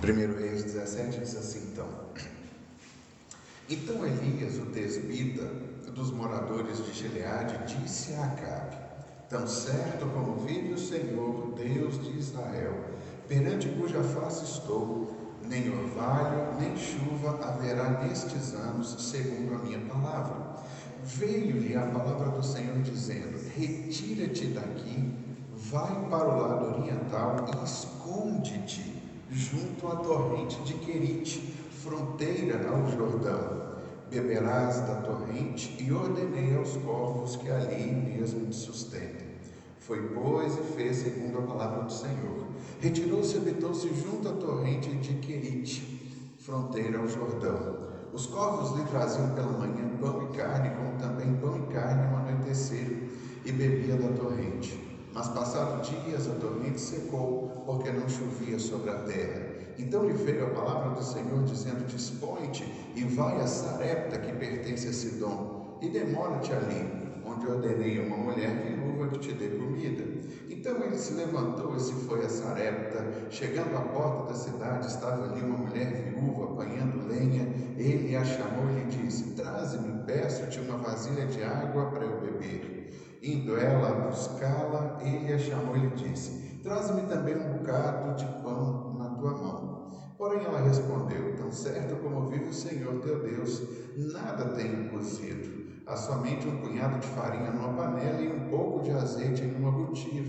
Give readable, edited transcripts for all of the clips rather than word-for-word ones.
1 Reis 17 diz assim, Então Elias, o tesbita dos moradores de Gileade, disse a Acabe: Tão certo como vive o Senhor, Deus de Israel, perante cuja face estou, nem orvalho, nem chuva haverá nestes anos, segundo a minha palavra. Veio-lhe a palavra do Senhor dizendo: Retira-te daqui, vai para o lado oriental e esconde-te junto à torrente de Querite, fronteira ao Jordão. Beberás da torrente, e ordenei aos corvos que ali mesmo te sustentem. Foi, pois, e fez segundo a palavra do Senhor. Retirou-se e habitou-se junto à torrente de Querite, fronteira ao Jordão. Os corvos lhe traziam pela manhã pão e carne, como também pão e carne ao anoitecer, e bebia da torrente. Mas passados dias a torrente secou, porque não chovia sobre a terra. Então lhe veio a palavra do Senhor, dizendo: Dispõe-te e vai a Sarepta, que pertence a Sidom, e demora-te ali, onde ordenei a uma mulher viúva que te dê comida. Então ele se levantou e se foi a Sarepta. Chegando à porta da cidade, estava ali uma mulher viúva apanhando lenha. Ele a chamou e lhe disse: Traze-me, peço-te uma vasilha de água para eu beber. Indo ela a buscá-la, ele a chamou e lhe disse: Traze-me também um bocado de pão na tua mão. Porém ela respondeu: Tão certo como vive o Senhor teu Deus, nada tenho cozido. Há somente um punhado de farinha numa panela e um pouco de azeite em uma botija.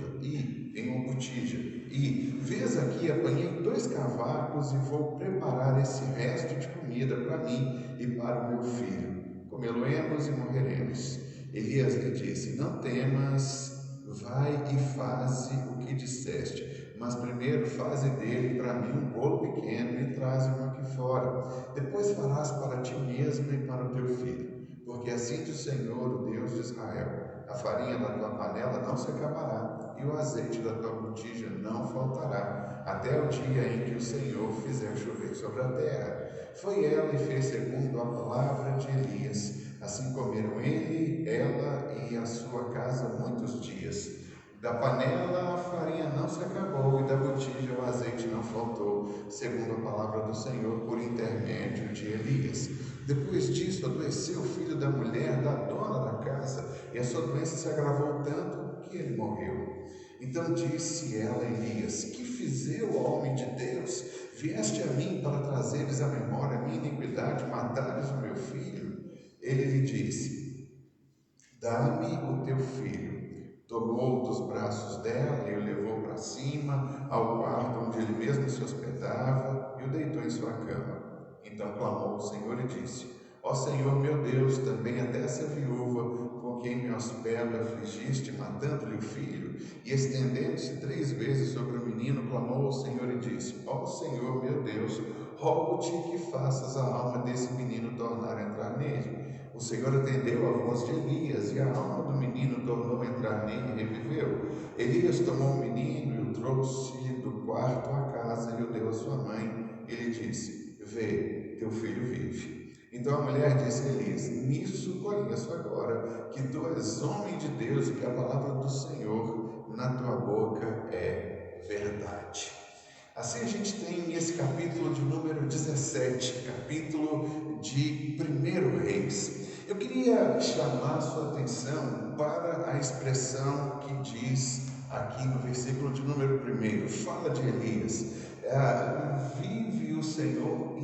E vês aqui, apanhei 2 cavacos e vou preparar esse resto de comida para mim e para o meu filho. Comê-lo-emos e morreremos. Elias lhe disse: Não temas, vai e faze o que disseste, mas primeiro faze dele para mim um bolo pequeno e traze-o aqui fora. Depois farás para ti mesmo e para o teu filho. Porque assim diz o Senhor, o Deus de Israel: a farinha da tua panela não se acabará, e o azeite da tua botija não faltará, até o dia em que o Senhor fizer chover sobre a terra. Foi ela e fez segundo a palavra de Elias. Assim comeram ele, ela e a sua casa muitos dias. Da panela a farinha não se acabou, e da botija o azeite não faltou, segundo a palavra do Senhor por intermédio de Elias. Depois disso, adoeceu o filho da mulher, da dona da casa, e a sua doença se agravou tanto que ele morreu. Então disse ela a Elias: Que fiz eu, homem de Deus? Vieste a mim para trazeres à memória a minha iniquidade, matares o meu filho? Ele lhe disse: Dá-me o teu filho. Tomou dos braços dela e o levou para cima, ao quarto onde ele mesmo se hospedava, e o deitou em sua cama. Então clamou ao Senhor e disse: Ó Senhor meu Deus, também a dessa viúva com quem me hospedo afligiste, matando-lhe o filho. E estendendo-se 3 vezes sobre o menino, clamou ao Senhor e disse: Ó Senhor meu Deus, rogo-te que faças a alma desse menino tornar a entrar nele. O Senhor atendeu a voz de Elias, e a alma do menino tornou a entrar nele e reviveu. Elias tomou o menino e o trouxe do quarto à casa e o deu à sua mãe. Ele disse: Vê, teu filho vive. Então a mulher disse a Elias: Nisso conheço agora que tu és homem de Deus e que a palavra do Senhor na tua boca é verdade. Assim a gente tem esse capítulo de número 17, capítulo de 1 Reis. Eu queria chamar a sua atenção para a expressão que diz aqui no versículo de número 1, fala de Elias. Vive o Senhor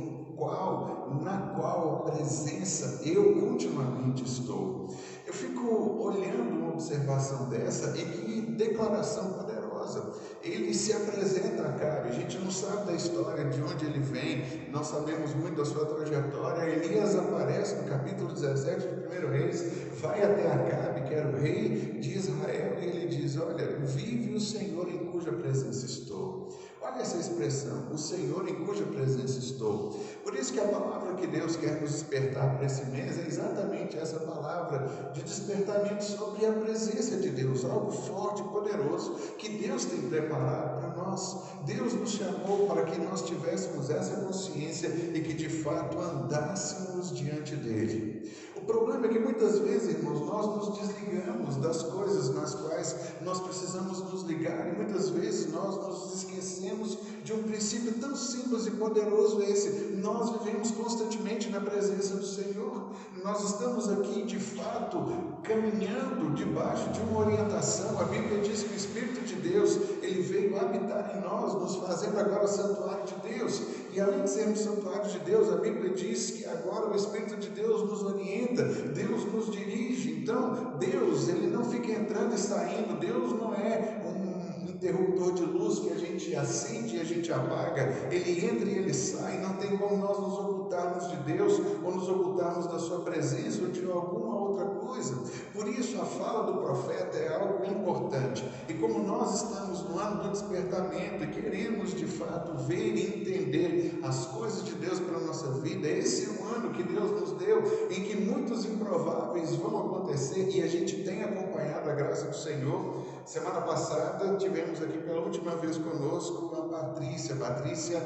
na qual presença eu continuamente estou. Eu fico olhando uma observação dessa e que declaração poderosa. Ele se apresenta a Acabe. A gente não sabe da história, de onde ele vem, não sabemos muito da sua trajetória. Elias aparece no capítulo 17 de 1 Reis, vai até Acabe, que era o rei de Israel, e ele diz: Olha, vive o Senhor em cuja presença estou. Olha essa expressão, o Senhor em cuja presença estou. Por isso que a palavra que Deus quer nos despertar para esse mês é exatamente essa palavra de despertamento sobre a presença de Deus, algo forte e poderoso que Deus tem preparado para nós. Deus nos chamou para que nós tivéssemos essa consciência e que de fato andássemos diante dele. O problema é que muitas vezes, irmãos, nós nos desligamos das coisas nas quais nós precisamos nos ligar, e muitas vezes nós nos esquecemos de um princípio tão simples e poderoso esse. Nós vivemos constantemente na presença do Senhor. Nós estamos aqui, de fato, caminhando debaixo de uma orientação. A Bíblia diz que o Espírito de Deus, ele veio habitar em nós, nos fazendo agora santuário de Deus. E além de sermos santuário de Deus, a Bíblia diz que agora o Espírito de Deus nos orienta, Deus nos dirige. Então, Deus, ele não fica entrando e saindo. Deus não é um interruptor de luz que a gente acende e a gente apaga. Ele entra e ele sai. Não tem como nós nos ocultarmos de Deus ou nos ocultarmos da sua presença ou de alguma outra coisa. Por isso a fala do profeta é algo importante. E como nós estamos no ano do despertamento e queremos de fato ver e entender as coisas de Deus para a nossa vida, esse é um ano que Deus nos deu em que muitos improváveis vão acontecer, e a gente tem acompanhado a graça do Senhor. Semana passada tivemos aqui pela última vez conosco a Patrícia. Patrícia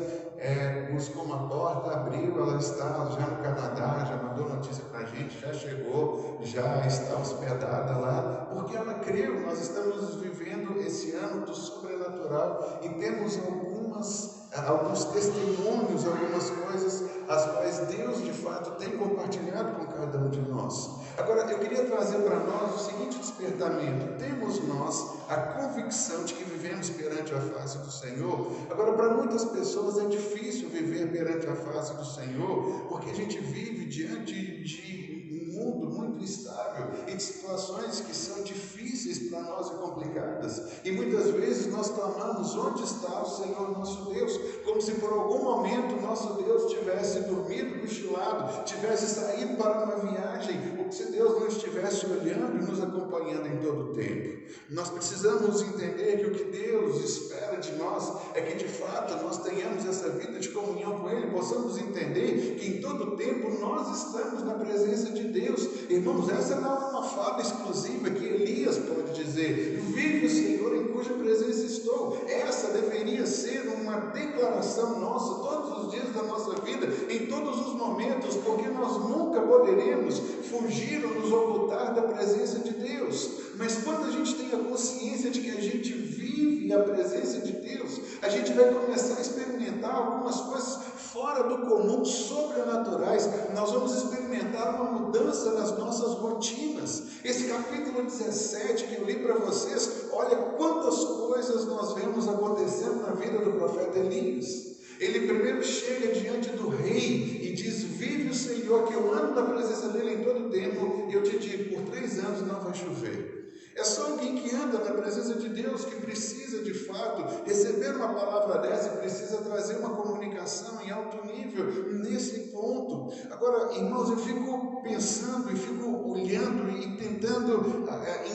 buscou uma porta, abriu, ela está já no Canadá, já mandou notícia para a gente, já chegou, já está hospedada lá, porque ela creu. Nós estamos vivendo esse ano do sobrenatural e temos alguns testemunhos, algumas coisas as quais Deus de fato tem compartilhado com cada um de nós. Agora, eu queria trazer para nós o seguinte despertamento: temos nós a convicção de que vivemos perante a face do Senhor. Agora, para muitas pessoas é difícil viver perante a face do Senhor, porque a gente vive diante de um mundo muito instável e de situações que são difíceis para nós e complicadas, e muitas vezes nós clamamos: onde está o Senhor nosso Deus? Como se por algum momento nosso Deus tivesse dormido, cochilado, tivesse saído para uma viagem, ou se Deus não estivesse olhando e nos acompanhando em todo o tempo. Nós precisamos entender que o que Deus espera de nós é que de fato nós tenhamos essa vida de comunhão com Ele, possamos entender que em todo o tempo nós estamos na presença de Deus. Irmãos, essa não é uma fala exclusiva que Elias pode dizer: vive o Senhor em cuja presença estou. Essa deveria ser uma declaração nossa todos os dias da nossa vida, em todos os momentos, porque nós nunca poderemos fugir ou nos ocultar da presença de Deus. Mas quando a gente tem a consciência de que a gente vive a presença de Deus, a gente vai começar a experimentar algumas coisas fora do comum, sobrenaturais. Nós vamos experimentar uma mudança nas nossas rotinas. Esse capítulo 17 que eu li para vocês, olha quantas coisas nós vemos acontecendo na vida do profeta Elias. Ele primeiro chega diante do rei e diz: vive o Senhor, que eu ando na presença dele em todo o tempo, e eu te digo, por 3 anos não vai chover. É só alguém que anda na presença de Deus que precisa de fato receber uma palavra dessa e precisa trazer uma comunicação em alto nível nesse ponto. Agora, irmãos, eu fico pensando e fico olhando e tentando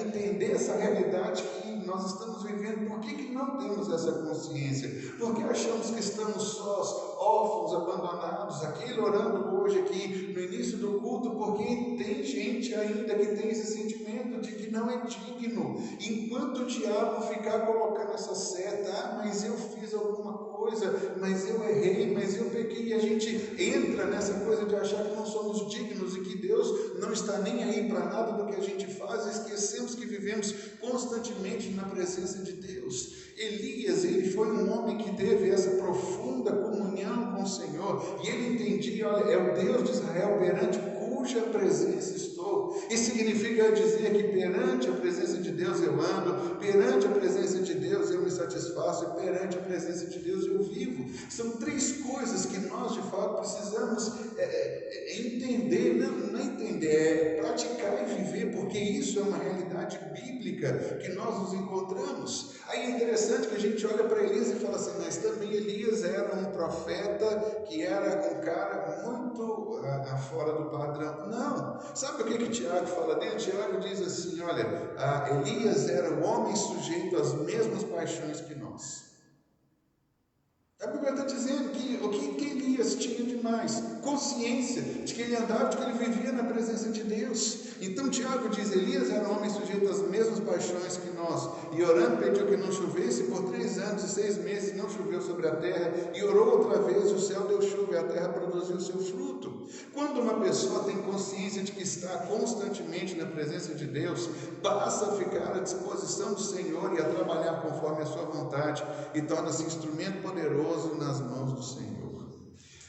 entender essa realidade que nós estamos vivendo. Por que não temos essa consciência? Porque achamos que estamos sós, órfãos, abandonados, aquele orando hoje aqui no início do culto, porque tem gente ainda que tem esse sentimento de que não é digno, enquanto o diabo ficar colocando essa seta: mas eu fiz alguma coisa, mas eu errei, mas eu pequei, e a gente entra nessa coisa de achar que não somos dignos e que Deus não está nem aí para nada do que a gente faz, e esquecemos que vivemos constantemente na presença de Deus. Elias, ele foi um homem que teve essa profunda comunhão com o Senhor, e ele entendia: olha, é o Deus de Israel perante cuja presença estou. Isso significa dizer que perante a presença de Deus eu ando, perante a presença de Deus eu me satisfaço, e perante a presença de Deus eu vivo. São 3 coisas que nós de fato precisamos entender, não entender, é praticar e viver, porque isso é uma realidade bíblica que nós nos encontramos. Aí é interessante que a gente olha para Elias e fala assim: mas também Elias era um profeta que era um cara muito fora do padrão. Não, sabe o que Tiago fala dele? Tiago diz assim: olha, Elias era um homem sujeito às mesmas paixões que nós. A Bíblia está dizendo que o que Elias tinha de mais? Consciência de que ele andava, de que ele vivia na presença de Deus. Então Tiago diz: Elias era um homem sujeito às mesmas paixões que nós, e orando pediu que não chovesse, por 3 anos e 6 meses não choveu sobre a terra, e orou outra vez, e o céu deu chuva, e a terra produziu o seu fruto. Quando uma pessoa tem consciência de que está constantemente na presença de Deus, passa a ficar à disposição do Senhor e a trabalhar conforme a sua vontade, e torna-se instrumento poderoso nas mãos do Senhor.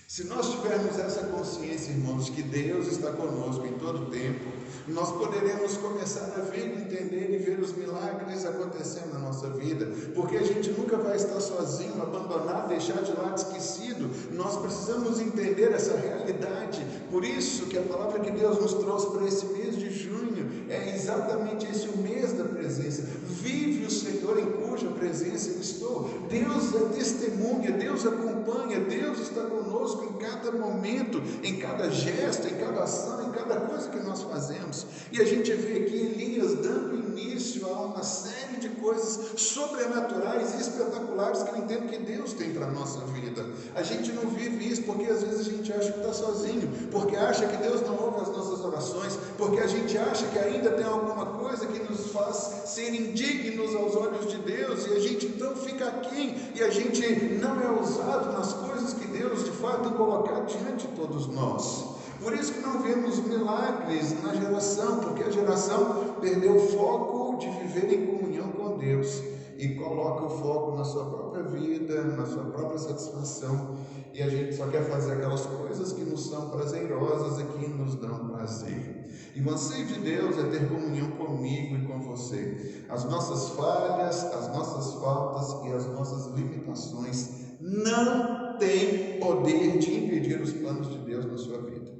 Se nós tivermos essa consciência, irmãos, que Deus está conosco em todo o tempo, nós poderemos começar a ver, entender e ver os milagres acontecendo na nossa vida, porque a gente nunca vai estar sozinho, abandonado, deixar de lado, esquecido. Nós precisamos entender essa realidade. Por isso que a palavra que Deus nos trouxe para esse mês de junho é exatamente esse, o mês da presença. Vive o Senhor em cuja presença eu estou. Deus é testemunha, Deus acompanha, Deus está conosco em cada momento, em cada gesto, em cada ação, em cada coisa que nós fazemos. E a gente vê aqui Elias dando início a uma série de coisas sobrenaturais e espetaculares que eu entendo que Deus tem para a nossa vida. A gente não vive isso porque às vezes a gente acha que está sozinho, porque acha que Deus não ouve as nossas orações, porque a gente acha que ainda tem alguma coisa que nos faz ser indignos aos olhos de Deus, e a gente então fica aquém, e a gente não é ousado nas coisas que Deus de fato tem colocado diante de todos nós. Por isso que não vemos milagres na geração, porque a geração perdeu o foco de viver em comunhão com Deus e coloca o foco na sua própria vida, na sua própria satisfação, e a gente só quer fazer aquelas coisas que nos são prazerosas e que nos dão prazer. E o anseio de Deus é ter comunhão comigo e com você. As nossas falhas, as nossas faltas e as nossas limitações não têm poder de impedir os planos de Deus na sua vida.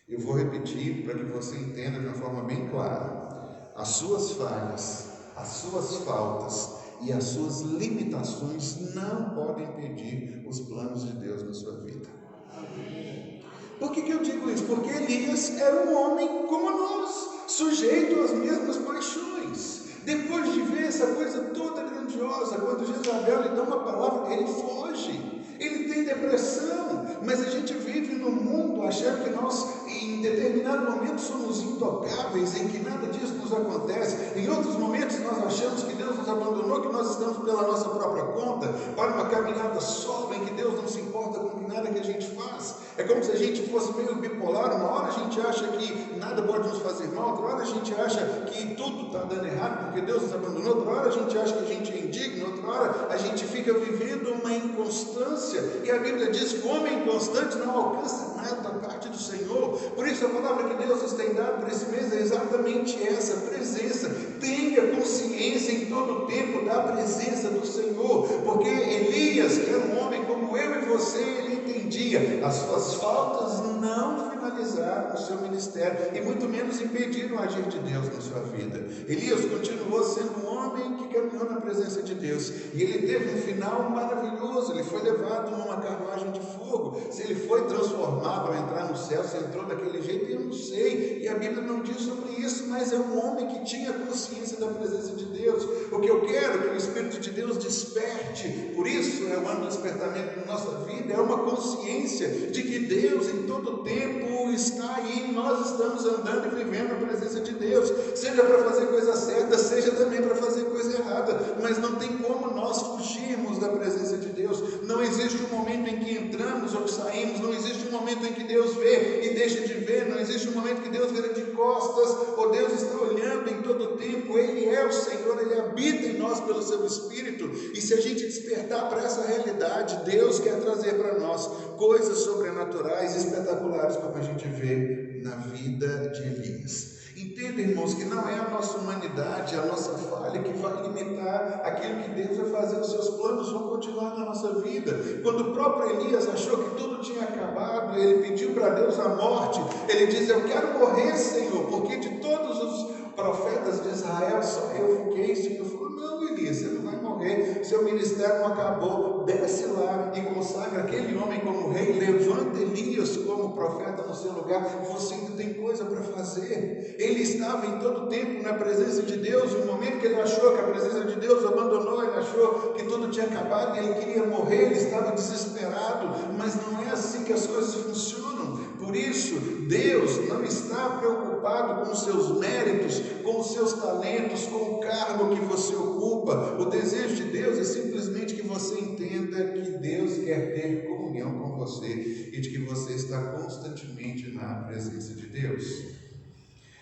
Eu vou repetir para que você entenda de uma forma bem clara. As suas falhas, as suas faltas e as suas limitações não podem impedir os planos de Deus na sua vida. Por que eu digo isso? Porque Elias era um homem como nós, sujeito às mesmas paixões. Depois de ver essa coisa toda grandiosa, quando Jezabel lhe dá uma palavra, ele foge. Ele tem depressão, mas a gente vive no mundo achando que nós, em determinado momento, somos intocáveis, em que nada disso nos acontece. Em outros momentos, nós achamos que Deus nos abandonou, que nós estamos pela nossa própria conta, para uma caminhada solo, em que Deus não se importa com nada que a gente faz. É como se a gente fosse meio bipolar. Uma hora a gente acha que nada pode nos fazer mal, outra hora a gente acha que tudo está dando errado porque Deus nos abandonou, outra hora a gente acha que a gente é indigno, outra hora a gente fica vivendo uma inconstância. E a Bíblia diz que o homem inconstante não alcança nada da parte do Senhor. Por isso a palavra que Deus nos tem dado para esse mês é exatamente essa: presença. Tenha consciência em todo o tempo da presença do Senhor, porque Elias, que era um homem como eu e você, ele entendia: as suas faltas não finalizaram o seu ministério e muito menos impediram o agir de Deus na sua vida. Elias continuou sendo um homem que caminhou na presença de Deus, e ele teve um final maravilhoso. Ele foi levado numa carruagem de fogo. Se ele foi transformado ao entrar no céu, se entrou daquele jeito, eu não sei, e a Bíblia não diz sobre isso, mas é um homem que tinha consciência da presença de Deus. O que eu quero que o Espírito de Deus desperte, por isso é o ano do despertamento na nossa vida, é uma consciência de que Deus em todo tempo está aí, nós estamos andando e vivendo a presença de Deus, seja para fazer coisa certa, seja também para fazer coisa errada, mas não tem como nós fugirmos da presença de Deus. Não existe um momento em que entramos ou que saímos, não existe um momento em que Deus vê e deixa de ver, não existe um momento que Deus vira de costas, ou Deus está olhando em todo o tempo. Ele é o Senhor, Ele habita em nós pelo seu Espírito, e se a gente despertar para essa realidade, Deus quer trazer para nós coisas sobrenaturais e espetaculares, como a gente vê na vida de Elias. Entenda, irmãos, que não é a nossa humanidade, a nossa falha que vai limitar aquilo que Deus vai fazer. Os seus planos vão continuar na nossa vida. Quando o próprio Elias achou que tudo tinha acabado, ele pediu para Deus a morte. Ele diz: eu quero morrer, Senhor, porque de todos os profetas de Israel só eu fiquei. O Senhor falou: não, Elias, você não vai morrer, seu ministério não acabou. Desce lá e consagra aquele homem como rei, levanta Elias como profeta no seu lugar. Você ainda tem coisa para fazer. Ele estava em todo tempo na presença de Deus. No momento que ele achou que a presença de Deus abandonou, ele achou que tudo tinha acabado e ele queria morrer, ele estava desesperado. Mas não é assim que as coisas funcionam. Por isso, Deus não está preocupado com os seus méritos, com os seus talentos, com o cargo que você ocupa. O desejo de Deus é simplesmente que quer ter comunhão com você e de que você está constantemente na presença de Deus.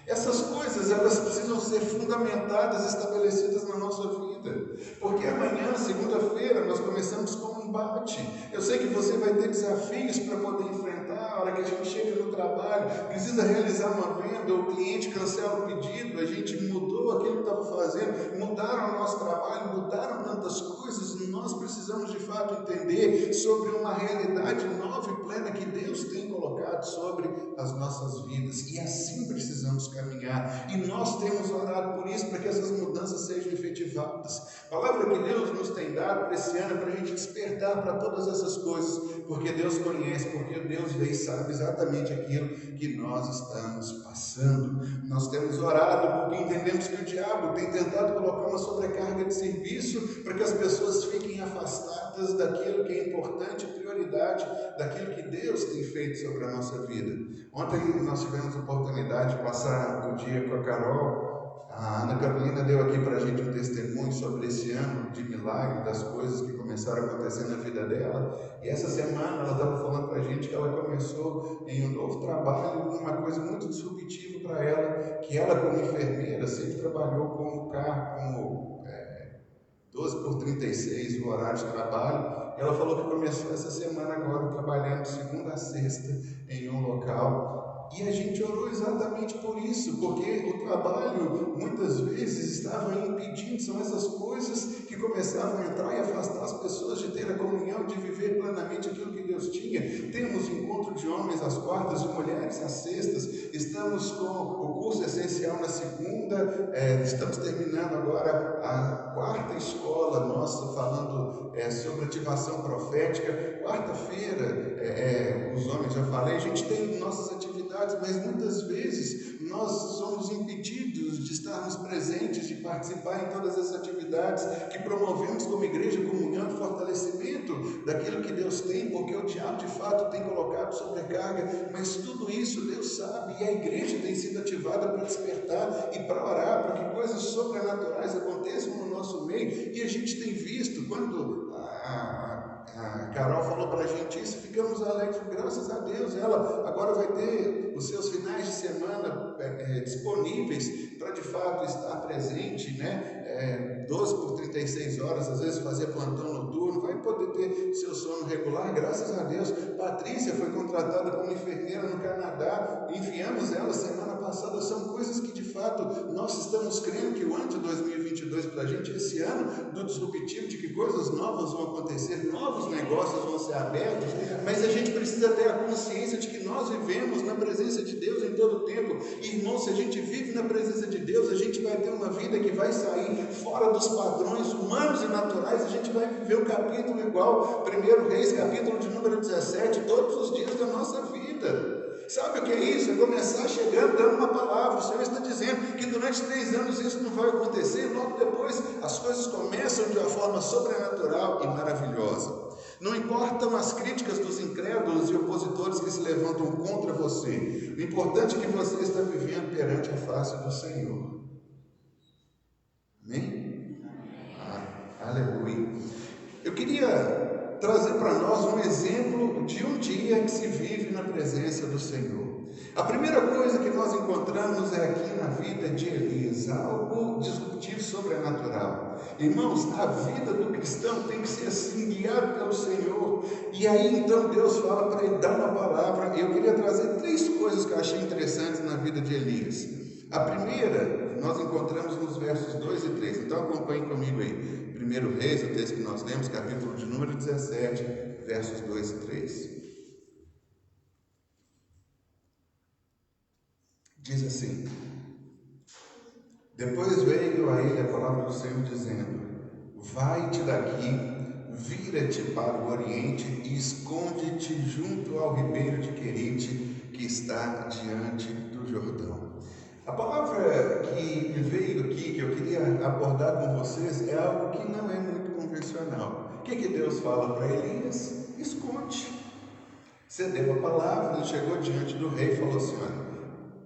Essas coisas, elas precisam ser fundamentadas, estabelecidas na nossa vida, porque amanhã, segunda-feira, nós começamos com um embate. Eu sei que você vai ter desafios para poder enfrentar. A hora que a gente chega no trabalho, precisa realizar uma venda, o cliente cancela o pedido, a gente mudou aquilo que estava fazendo, mudaram o nosso trabalho, mudaram tantas coisas. Nós precisamos de fato entender sobre uma realidade nova e plena que Deus tem colocado sobre as nossas vidas, e assim precisamos caminhar, e nós temos orado por isso, para que essas mudanças sejam efetivadas. A palavra que Deus nos tem dado para esse ano é para a gente despertar para todas essas coisas, porque Deus conhece, porque Deus vê e sabe exatamente aquilo que nós estamos passando. Nós temos orado porque entendemos que o diabo tem tentado colocar uma sobrecarga de serviço para que as pessoas fiquem afastadas daquilo que é importante, prioridade, daquilo que Deus tem feito sobre a nossa vida. Ontem nós tivemos a oportunidade de passar o dia com a Carol. A Ana Carolina deu aqui para a gente um testemunho sobre esse ano de milagre, das coisas que começaram a acontecer na vida dela. E essa semana ela estava falando para a gente que ela começou em um novo trabalho, uma coisa muito disruptiva para ela, que ela, como enfermeira, sempre trabalhou como 12 por 36, o horário de trabalho. Ela falou que começou essa semana agora trabalhando de segunda a sexta em um local. E a gente orou exatamente por isso, porque o trabalho muitas vezes estava impedindo, são essas coisas que começavam a entrar e afastar as pessoas de ter a comunhão, de viver plenamente aquilo que Deus tinha. Temos encontro de homens às quartas, de mulheres às sextas, estamos com o curso essencial na segunda, estamos terminando agora a quarta escola nossa, falando sobre ativação profética. Quarta-feira, os homens, já falei, a gente tem nossas atividades, mas muitas vezes nós somos impedidos de estarmos presentes, de participar em todas essas atividades que promovemos como igreja, comunhão e fortalecimento daquilo que Deus tem, porque o diabo de fato tem colocado sobrecarga, mas tudo isso Deus sabe, e a igreja tem sido ativada para despertar e para orar, para que coisas sobrenaturais aconteçam no nosso meio. E a gente tem visto, quando a Carol falou para a gente isso, ficamos alegres, graças a Deus. Ela agora vai ter os seus finais de semana disponíveis para de fato estar presente, né? 12 por 36 horas, às vezes fazer plantão noturno, vai poder ter seu sono regular, graças a Deus. Patrícia foi contratada como enfermeira no Canadá, enviamos ela semana passada. São coisas que de fato nós estamos crendo que o ano de 2022 para a gente, esse ano do disruptivo, de que coisas novas vão acontecer, novos negócios vão ser abertos, mas a gente precisa ter a consciência de que nós vivemos na presença de Deus em todo o tempo. E, irmão, se a gente vive na presença de Deus, a gente vai ter uma vida que vai sair fora dos padrões humanos e naturais. A gente vai viver um capítulo igual 1 Reis, capítulo de número 17, todos os dias da nossa vida. Sabe o que é isso? É começar chegando, dando uma palavra. O Senhor está dizendo que durante 3 anos isso não vai acontecer, logo depois as coisas começam de uma forma sobrenatural e maravilhosa. Não importam as críticas dos incrédulos e opositores que se levantam contra você. O importante é que você está vivendo perante a face do Senhor. Amém? Aleluia. Eu queria trazer para nós um exemplo de um dia que se vive na presença do Senhor. A primeira coisa que nós encontramos é aqui na vida de Elias, algo disruptivo, sobrenatural. Irmãos, a vida do cristão tem que ser assim, guiado pelo Senhor. E aí então Deus fala para ele dar uma palavra. Eu queria trazer 3 coisas que eu achei interessantes na vida de Elias. A primeira, nós encontramos nos versos 2 e 3, então acompanhe comigo aí. 1 Reis, o texto que nós lemos, capítulo de número 17, versos 2 e 3. Diz assim: depois veio a ele a palavra do Senhor dizendo: vai-te daqui, vira-te para o oriente e esconde-te junto ao ribeiro de Querite, que está diante do Jordão. A palavra que me veio aqui, que eu queria abordar com vocês, é algo que não é muito convencional. O que Deus fala para Elias? Esconde. Você deu a palavra, ele chegou diante do rei e falou assim: olha,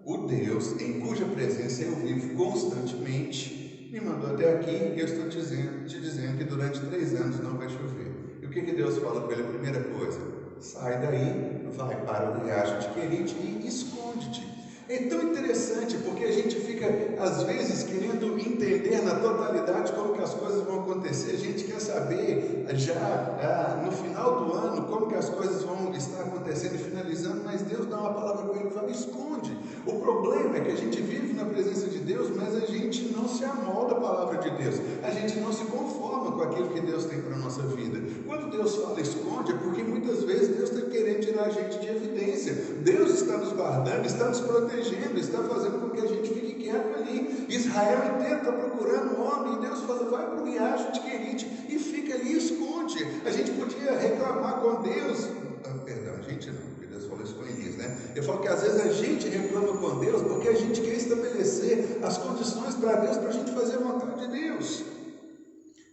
o Deus em cuja presença eu vivo constantemente me mandou até aqui, e eu estou te dizendo que durante 3 anos não vai chover. E o que Deus fala com ele? A primeira coisa: sai daí, vai para o riacho de Querite e esconde-te. É tão interessante porque a gente fica, às vezes, querendo entender na totalidade como que as coisas vão acontecer. A gente quer saber já no final do ano como que as coisas vão estar acontecendo e finalizando, mas Deus dá uma palavra para ele e fala: esconde. O problema é que a gente vive na presença de Deus, mas a gente não se amolda à palavra de Deus. A gente não se conforma com aquilo que Deus tem para a nossa vida. Quando Deus fala esconde, é porque muitas vezes Deus está querendo tirar a gente de evidência. Deus está nos guardando, está nos protegendo, está fazendo com que a gente fique quieto ali. Israel inteiro está procurando um homem, e Deus fala: vai para o riacho de Querite e fica ali, esconde. A gente podia reclamar com Deus, perdão, a gente não, porque Deus falou isso com Elias, né? Eu falo que às vezes a gente reclama com Deus porque a gente quer estabelecer as condições para Deus, para a gente fazer a vontade de Deus.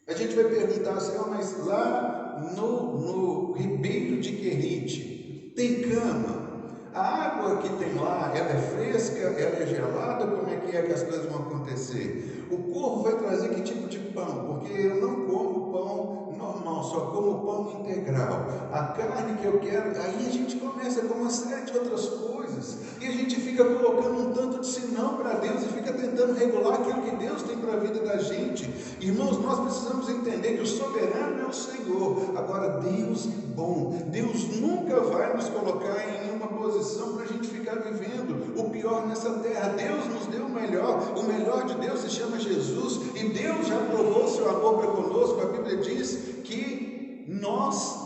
A gente vai perguntar assim: mas lá no ribeiro de Querite tem cama? A água que tem lá, ela é fresca, ela é gelada? Como é que as coisas vão acontecer? O povo vai trazer que tipo de pão? Porque eu não como pão normal, só como pão integral. A carne que eu quero, aí a gente começa com uma série de outras coisas, e a gente fica colocando um tanto de sinão para Deus, e fica tentando regular aquilo que Deus tem para a vida da gente. Irmãos, nós precisamos entender que o soberano é o Senhor. Agora, Deus é bom. Deus nunca vai nos colocar em uma posição para a gente ficar vivendo o pior nessa terra. Deus nos deu o melhor de Deus se chama Jesus, e Deus já provou seu amor para conosco. A Bíblia diz que nós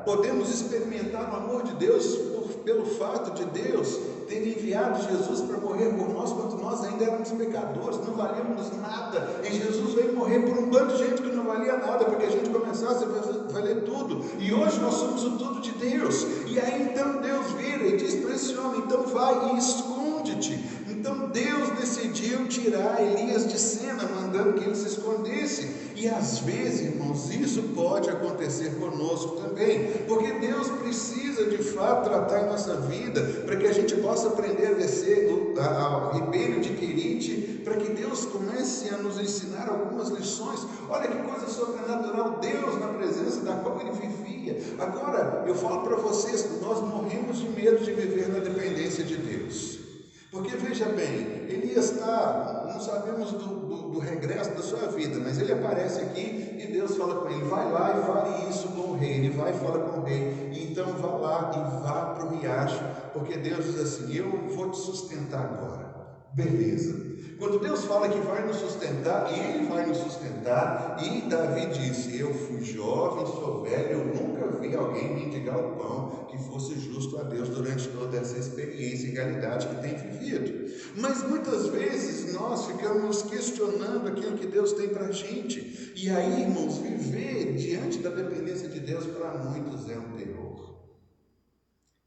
podemos experimentar o amor de Deus pelo fato de Deus ter enviado Jesus para morrer por nós quando nós ainda éramos pecadores, não valíamos nada, e Jesus veio morrer por um bando de gente que não valia nada, para que a gente começasse a valer tudo, e hoje nós somos o tudo de Deus. E aí então Deus vira e diz para esse homem: então vai e esconde-te. Então Deus decidiu tirar Elias de cena, mandando que ele se escondesse. E às vezes, irmãos, isso pode acontecer conosco também, porque Deus precisa de fato tratar em nossa vida, para que a gente possa aprender a descer ao ribeiro de Querite, para que Deus comece a nos ensinar algumas lições. Olha que coisa sobrenatural, Deus na presença da qual ele vivia. Agora, eu falo para vocês, nós morremos de medo de viver na dependência de Deus. Porque veja bem, Elias não sabemos do regresso da sua vida, mas ele aparece aqui e Deus fala com ele: vai lá e fale isso com o rei. Ele vai e fala com o rei, e então vá lá e vá para o riacho, porque Deus diz assim: eu vou te sustentar agora. Beleza. Quando Deus fala que vai nos sustentar, Ele vai nos sustentar. E Davi disse: eu fui jovem, sou velho, eu nunca vi alguém mendigar o pão que fosse justo a Deus durante toda essa experiência e realidade que tem vivido. Mas muitas vezes nós ficamos questionando aquilo que Deus tem para a gente. E aí, irmãos, viver diante da dependência de Deus para muitos é um terror.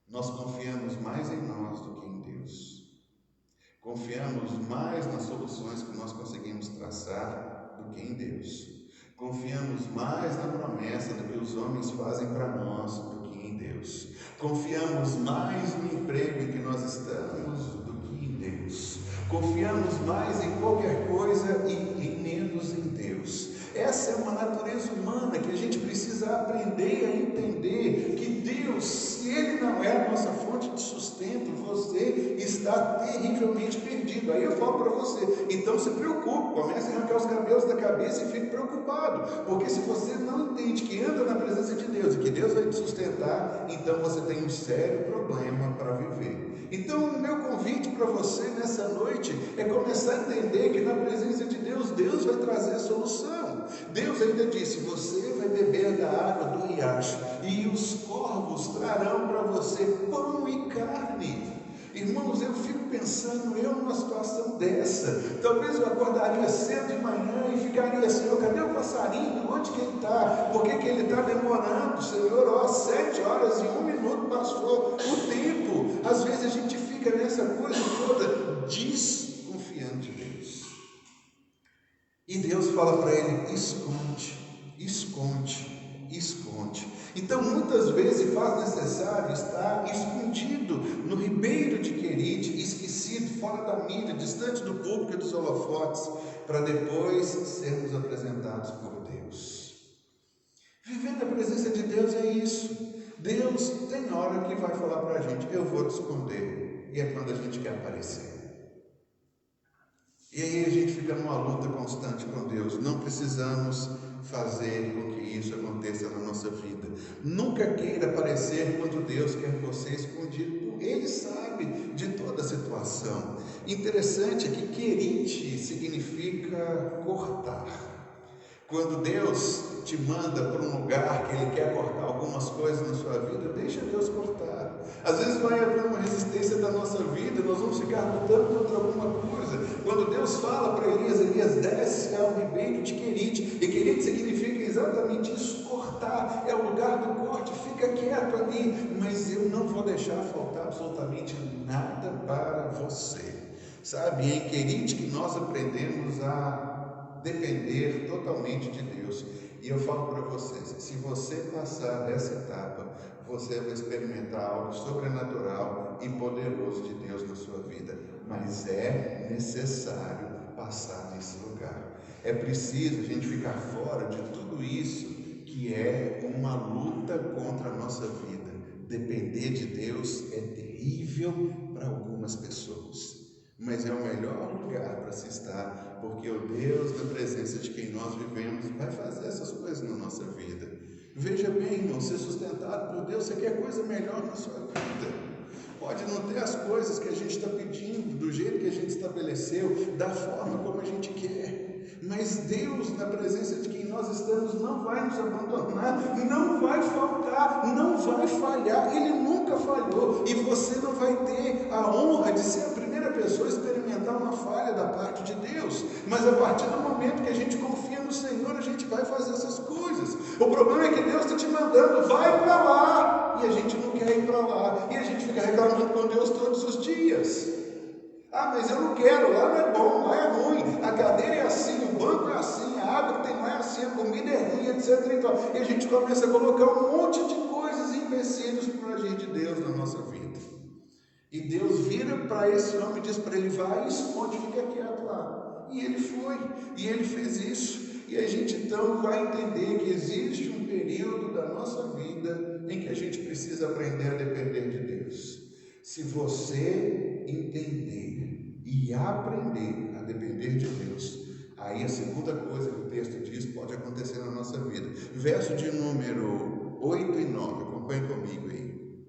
Nós confiamos mais em nós do que em Deus. Confiamos mais nas soluções que nós conseguimos traçar do que em Deus. Confiamos mais na promessa do que os homens fazem para nós do que em Deus. Confiamos mais no emprego em que nós estamos do que em Deus. Confiamos mais em qualquer coisa e menos em Deus. Essa é uma natureza humana que a gente precisa aprender a entender que Deus, se Ele não é a nossa fonte de sustento, você está terrivelmente perdido. Aí eu falo para você: então se preocupe, comece a arrancar os cabelos da cabeça e fique preocupado, porque se você não entende que anda na presença de Deus e que Deus vai te sustentar, então você tem um sério problema para viver. Então o meu convite para você nessa noite é começar a entender que na presença de Deus, Deus vai trazer a solução. Deus ainda disse: você vai beber da água do riacho, e os corvos trarão para você pão e carne. Irmãos, eu fico pensando, eu numa situação dessa, talvez eu acordaria cedo de manhã e ficaria assim: cadê o passarinho? Onde que ele está? Por que ele está demorando? Senhor, 7 horas e 1 minuto passou o tempo. Às vezes a gente fica nessa coisa toda, desconfiando de Deus. E Deus fala para ele: esconde, esconde, esconde. Então muitas vezes faz necessário estar escondido no ribeiro de Querite, esquecido, fora da mídia, distante do público e dos holofotes, para depois sermos apresentados por Deus. Viver presença de Deus é isso. Deus tem hora que vai falar para a gente, eu vou te esconder. E é quando a gente quer aparecer. E aí a gente fica numa luta constante com Deus. Não precisamos fazer com que isso aconteça na nossa vida. Nunca queira aparecer quando Deus quer você escondido. Ele sabe de toda a situação. Interessante é que querite significa cortar. Quando Deus te manda para um lugar que Ele quer cortar algumas coisas na sua vida, deixa Deus cortar. Às vezes vai haver uma resistência da nossa vida, nós vamos ficar lutando contra alguma coisa. Quando Deus fala para Elias, Elias desce ao ribeiro de Querite, e Querite significa exatamente isso, cortar, é o lugar do corte, fica quieto ali, mas eu não vou deixar faltar absolutamente nada para você. Sabe, é em Querite que nós aprendemos a depender totalmente de Deus. E eu falo para vocês, se você passar dessa etapa, você vai experimentar algo sobrenatural e poderoso de Deus na sua vida. Mas é necessário passar nesse lugar. É preciso a gente ficar fora de tudo isso que é uma luta contra a nossa vida. Depender de Deus é terrível para algumas pessoas. Mas é o melhor lugar para se estar, porque o Deus, na presença de quem nós vivemos, vai fazer essas coisas na nossa vida. Veja bem, irmão, ser sustentado por Deus, você quer coisa melhor na sua vida. Pode não ter as coisas que a gente está pedindo, do jeito que a gente estabeleceu, da forma como a gente quer. Mas Deus, na presença de quem nós estamos, não vai nos abandonar, não vai faltar, não vai falhar. Ele nunca falhou. E você não vai ter a honra de ser a primeira pessoa a experimentar uma falha da parte de Deus. Mas a partir do momento que a gente confia no Senhor, a gente vai fazer essas coisas. O problema é que Deus está te mandando, vai para lá. E a gente não quer ir para lá. E a gente fica reclamando com Deus todos os dias. Ah, mas eu não quero, lá não é bom, lá é ruim, a cadeira é assim, o banco é assim, a água que tem lá é assim, a comida é ruim, etc. E a gente começa a colocar um monte de coisas e empecilhos para agir de Deus na nossa vida. E Deus vira para esse homem e diz para ele, vai, esconde, fica quieto lá. E ele foi, e ele fez isso. E a gente então vai entender que existe um período da nossa vida em que a gente precisa aprender a depender de Deus. Se você entender e aprender a depender de Deus, aí a segunda coisa que o texto diz pode acontecer na nossa vida. Verso de número 8 e 9, acompanhe comigo aí.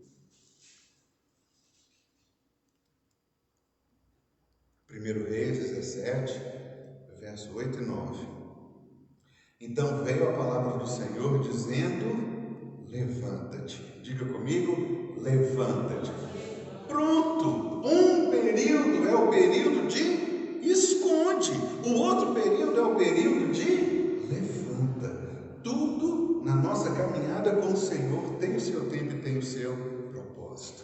1 Reis 17, verso 8 e 9. Então veio a palavra do Senhor dizendo, levanta-te. Diga comigo, levanta-te. Pronto, um período é o período de esconde, o outro período é o período de levanta. Tudo na nossa caminhada com o Senhor tem o seu tempo e tem o seu propósito.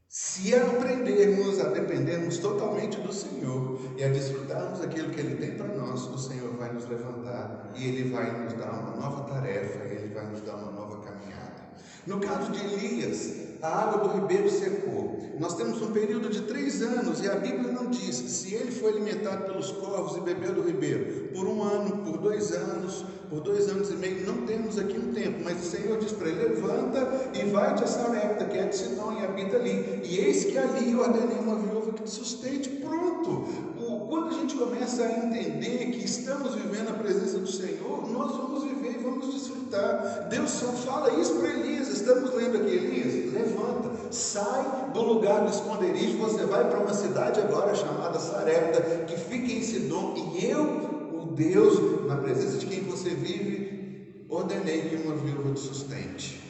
Se aprendermos a dependermos totalmente do Senhor e a desfrutarmos aquilo que Ele tem para nós, o Senhor vai nos levantar e Ele vai nos dar uma nova tarefa, Ele vai nos dar uma nova caminhada. No caso de Elias, a água do ribeiro secou. Nós temos um período de 3 anos e a Bíblia não diz se ele foi alimentado pelos corvos e bebeu do ribeiro por 1 ano, por 2 anos, por 2 anos e meio. Não temos aqui um tempo, mas o Senhor diz para ele, levanta e vai-te a Sarepta, que é de Sidom, e habita ali. E eis que ali ordenei uma viúva que te sustente. Pronto! Quando a gente começa a entender que estamos vivendo a presença do Senhor, nós vamos viver e vamos desfrutar. Deus só fala isso para Elias. Estamos lendo aqui, Elias, levanta, sai do lugar do esconderijo, você vai para uma cidade agora chamada Sarepta, que fica em Sidom, e eu, o Deus, na presença de quem você vive, ordenei que uma viúva te sustente.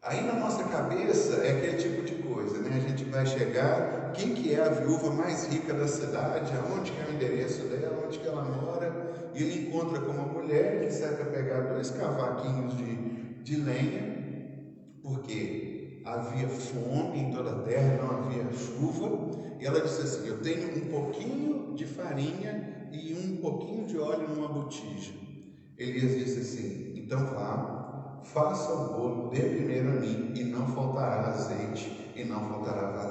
Aí na nossa cabeça é aquele tipo de coisa, né? A gente vai chegar, quem que é a viúva mais rica da cidade, aonde que é o endereço dela, onde que ela mora, e ele encontra com uma mulher que sai para pegar 2 cavaquinhos de lenha, porque havia fome em toda a terra, não havia chuva, e ela disse assim, eu tenho um pouquinho de farinha e um pouquinho de óleo numa botija. Elias disse assim, então vá, faça o bolo, dê primeiro a mim, e não faltará azeite, e não faltará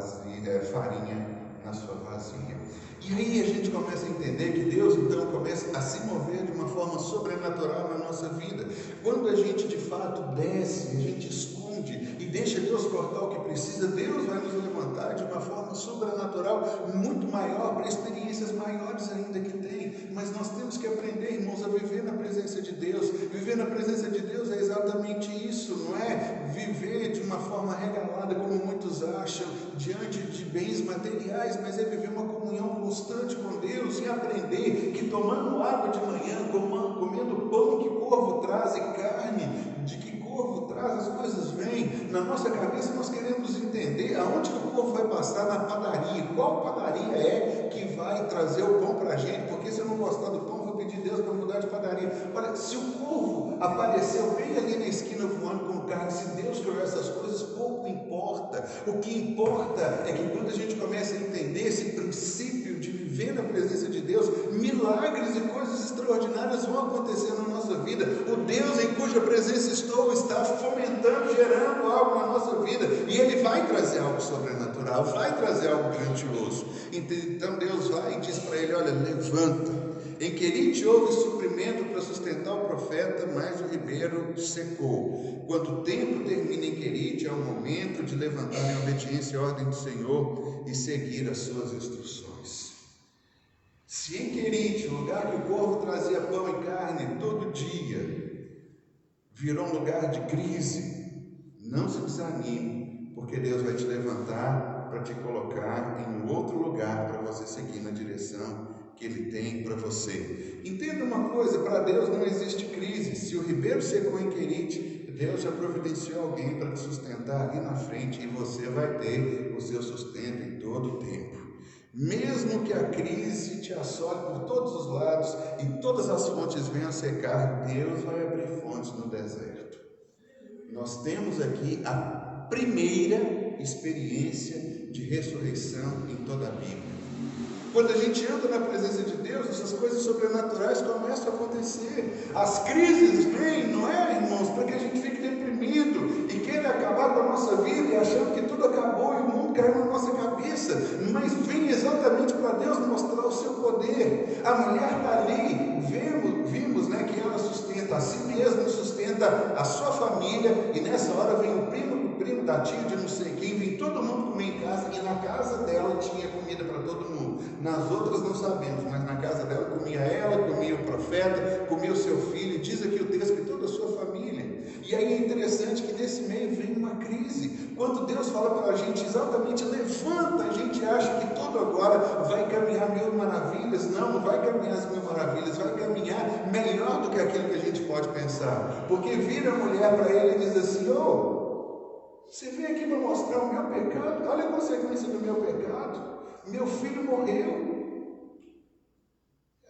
farinha na sua vasilha. E aí a gente começa a entender que Deus então começa a se mover de uma forma sobrenatural na nossa vida. Quando a gente de fato desce, a gente esconde e deixa Deus cortar o que precisa, Deus vai nos levantar de uma forma sobrenatural, muito maior, para experiências maiores ainda que tem. Mas nós temos que aprender, irmãos, a viver na presença de Deus. Viver na presença de Deus é exatamente isso, não é viver de uma forma regalada, como muitos acham, diante de bens materiais, mas é viver uma comunhão constante com Deus e aprender que tomando água de manhã, comendo pão que corvo traz e carne de que corvo traz, as coisas vêm. Na nossa cabeça nós queremos entender aonde que o corvo vai passar, na padaria. Qual padaria é que vai trazer o pão para a gente? Porque se eu não gostar do pão, vou pedir Deus para mudar de padaria. Olha, se o corvo apareceu bem ali na esquina voando com carne, se Deus criou essas coisas, pouco importa. O que importa é que quando a gente começa a entender esse princípio de viver na presença de Deus, milagres e coisas extraordinárias vão acontecer na nossa vida. O Deus em cuja presença estou está fomentando, gerando algo na nossa vida, e Ele vai trazer algo sobrenatural, vai trazer algo grandioso. Então Deus vai e diz para ele: olha, levanta. Em Querite houve suprimento para sustentar o profeta, mas o ribeiro secou. Quando o tempo termina em Querite, é o momento de levantar em obediência à ordem do Senhor e seguir as suas instruções. Se em Querite, o lugar que o corvo trazia pão e carne todo dia, virou um lugar de crise, não se desanime, porque Deus vai te levantar para te colocar em um outro lugar para você seguir na direção que Ele tem para você. Entenda uma coisa: para Deus não existe crise. Se o ribeiro secou em Querite, Deus já providenciou alguém para te sustentar ali na frente, e você vai ter o seu sustento em todo o tempo. Mesmo que a crise te assole por todos os lados e todas as fontes venham a secar, Deus vai abrir fontes no deserto. Nós temos aqui a primeira experiência de ressurreição em toda a Bíblia. Quando a gente anda na presença de Deus, essas coisas sobrenaturais começam a acontecer. As crises vêm, não é, irmãos, para que a gente fique deprimido e queira acabar com a nossa vida e achando que tudo acabou e o mundo caiu na nossa cabeça, mas vem exatamente para Deus mostrar o seu poder. A mulher está ali, vimos, né, que ela sustenta a si mesma, sustenta a sua família, e nessa hora vem o primo da tia de não sei quem, vem todo mundo comer em casa, e na casa dela tinha comida para todo mundo. Nas outras não sabemos, mas na casa dela comia ela, comia o profeta, comia o seu filho, e diz aqui o texto que toda a sua família. E aí é interessante que nesse meio vem uma crise. Quando Deus fala para a gente exatamente levanta, a gente acha que tudo agora vai caminhar mil maravilhas. Não vai caminhar as mil maravilhas, vai caminhar melhor do que aquilo que a gente pode pensar. Porque vira a mulher para ele e diz assim: você veio aqui para mostrar o meu pecado? Olha a consequência do meu pecado. Meu filho morreu.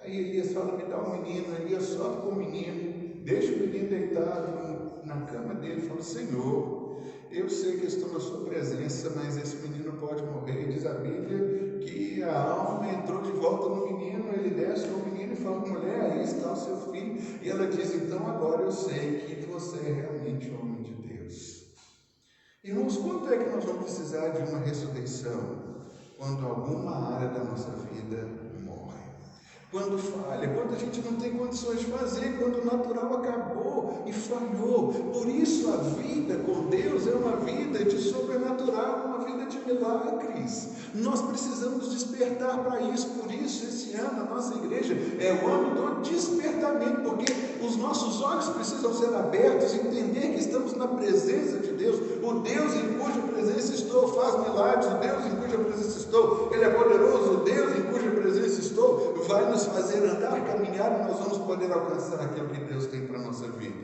Aí Elias fala: me dá um menino. Elias sobe com o menino, deixa o menino deitado na cama dele, fala: Senhor, eu sei que estou na sua presença, mas esse menino pode morrer. E diz a Bíblia que a alma entrou de volta no menino. Ele desce com o menino e fala: mulher, aí está o seu filho. E ela diz: então agora eu sei que você é realmente homem de Deus. Irmãos, quanto é que nós vamos precisar de uma ressurreição? Quando alguma área da nossa vida morre, quando falha, quando a gente não tem condições de fazer, quando o natural acabou e falhou. Por isso a vida com Deus é uma vida de sobrenatural, uma vida de milagres. Nós precisamos despertar para isso. Por isso esse ano a nossa igreja é o ano do despertamento, porque os nossos olhos precisam ser abertos e entender que estamos na presença de Deus. O Deus em cuja presença estou faz milagres. O Deus em cuja presença estou, Ele é poderoso. O Deus em cuja presença estou vai nos fazer andar, caminhar, e nós vamos poder alcançar aquilo que Deus tem para a nossa vida.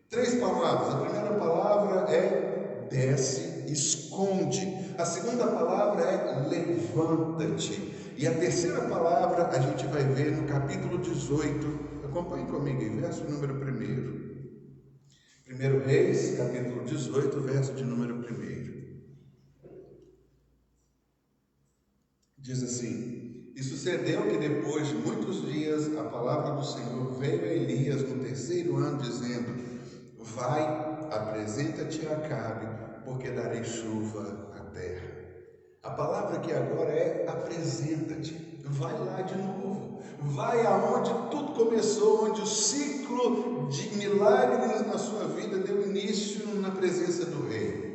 3 palavras. A primeira palavra é desce, esconde. A segunda palavra é levanta-te. E a terceira palavra a gente vai ver no capítulo 18. Acompanhe comigo aí, verso número 1. 1 Reis, capítulo 18, verso de número 1. Diz assim: e sucedeu que depois de muitos dias a palavra do Senhor veio a Elias no 3º ano, dizendo: vai, apresenta-te a Acabe, porque darei chuva à terra. A palavra aqui agora é apresenta-te. Vai lá de novo. Vai aonde tudo começou, onde o ciclo de milagres presença do rei.